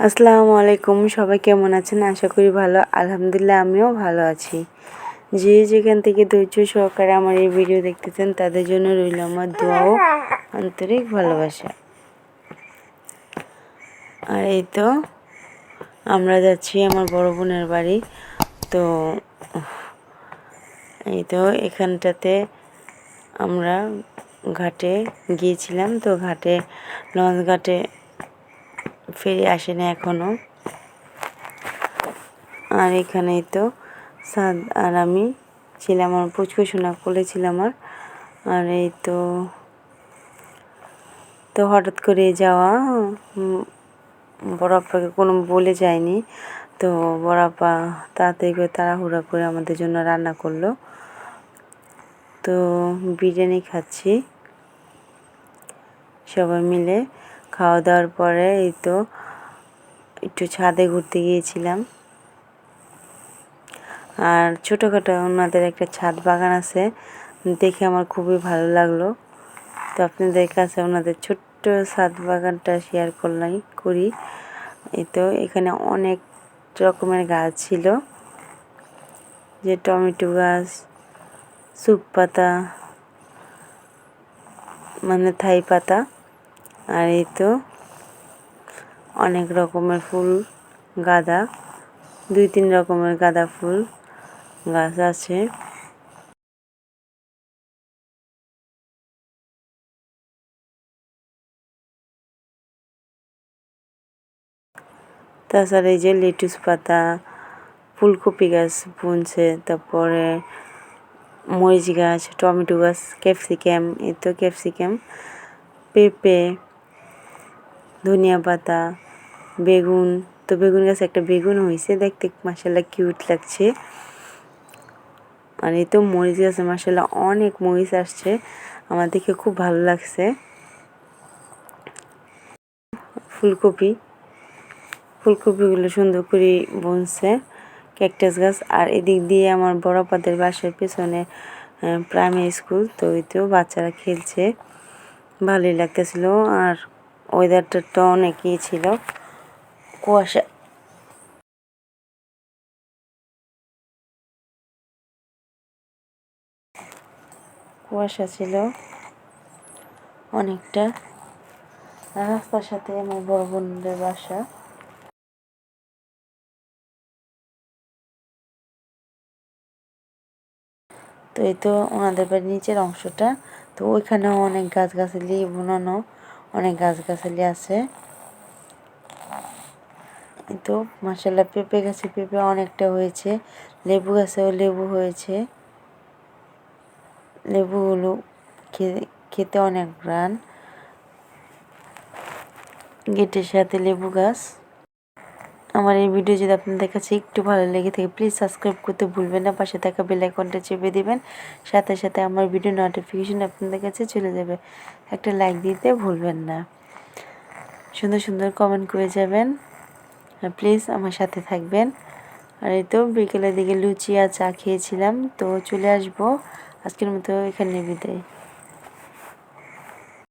আসসালামু আলাইকুম, সবাই কেমন আছেন? আশা করি ভালো। আলহামদুলিল্লাহ আমিও ভালো আছি। যে যেখান থেকে ধৈর্য সহকারে আমার এই ভিডিও দেখতেছেন তাদের জন্য রইল আমার দোয়া ও আন্তরিক ভালোবাসা। আর এই তো আমরা যাচ্ছি আমার বড় বোনের বাড়ি। তো এই তো এখানটাতে আমরা ঘাটে গিয়েছিলাম। তো লঞ্চ ঘাটে ফেরি আসেনি এখনও। আর এখানেই তো সাদ আর আমি ছিলাম, আমার পুচকু সোনা কোলে ছিলাম। আর এই তো হঠাৎ করে যাওয়া, বড় আপ্পাকে কোনো বলে যায়নি। তো বড় আপা তাড়াতাড়ি করে তাড়াহুড়া করে আমাদের জন্য রান্না করলো। তো বিরিয়ানি খাচ্ছি সবাই মিলে। খাওয়া দাওয়ার পরে এই তো একটু ছাদে ঘুরতে গিয়েছিলাম। আর ছোটোখাটো ওনাদের একটা ছাদ বাগান আছে, দেখে আমার খুবই ভালো লাগলো। তো আপনাদের কাছে ওনাদের ছোট্ট ছাদ বাগানটা শেয়ার করি। এই তো এখানে অনেক রকমের গাছ ছিল, যে টমেটো গাছ, সুপ পাতা মানে থাই পাতা। আর এই তো অনেক রকমের ফুল, গাঁদা, 2-3 রকমের গাঁদা ফুল গাছ আছে। তাছাড়া এই যে লেটুস পাতা, ফুলকপি গাছ বুনছে, তারপরে মরিচ গাছ, টমেটো গাছ, ক্যাপসিকাম, এই তো ক্যাপসিকাম, পেঁপে, ধনিয়া পাতা, বেগুন। তো বেগুন গাছে একটা বেগুন হয়েছে, দেখতে মাশাআল্লাহ কিউট লাগছে। আর এই তো মরিচ গাছে মাশাআল্লাহ অনেক মরিচ আসছে, আমার দেখে খুব ভালো লাগছে। ফুলকপিগুলো সুন্দর করে বুনছে। ক্যাকটাস গাছ। আর এদিক দিয়ে আমার বড় আপাদের বাসার পেছনে প্রাইমারি স্কুল। তো ওইতেও বাচ্চারা খেলছে, ভালোই লাগতেছিল। আর ওয়েদারটা তো অনেকই ছিল, কুয়াশা কুয়াশা ছিল অনেকটা। রাস্তার সাথে আমার বড় বোনদের বাসা। তো এই তো ওনাদের বাড়ির নিচের অংশটা। তো ওইখানেও অনেক গাছগাছালি বুনানো, অনেক গাছগাছালি আছে। তো মাশাআল্লাহ পেঁপে গাছে পেঁপে অনেকটা হয়েছে, লেবু গাছেও লেবু হয়েছে। লেবুগুলো খেতে অনেক ঘ্রাণ। গেটের সাথে লেবু গাছ। আমার এই ভিডিও যদি আপনাদের কাছে একটু ভালো লেগে থাকে প্লিজ সাবস্ক্রাইব করতে ভুলবেন না, পাশে থাকা বেল আইকনটা চেপে দিবেন, সাথে সাথে আমার ভিডিও নোটিফিকেশন আপনাদের কাছে চলে যাবে। একটা লাইক দিতে ভুলবেন না, সুন্দর সুন্দর কমেন্ট করে যাবেন। আর প্লিজ আমার সাথে থাকবেন। আর এই তো বিকেলের দিকে লুচি আর চা খেয়েছিলাম। তো চলে আসবো, আজকের মতো এখানে বিদায়।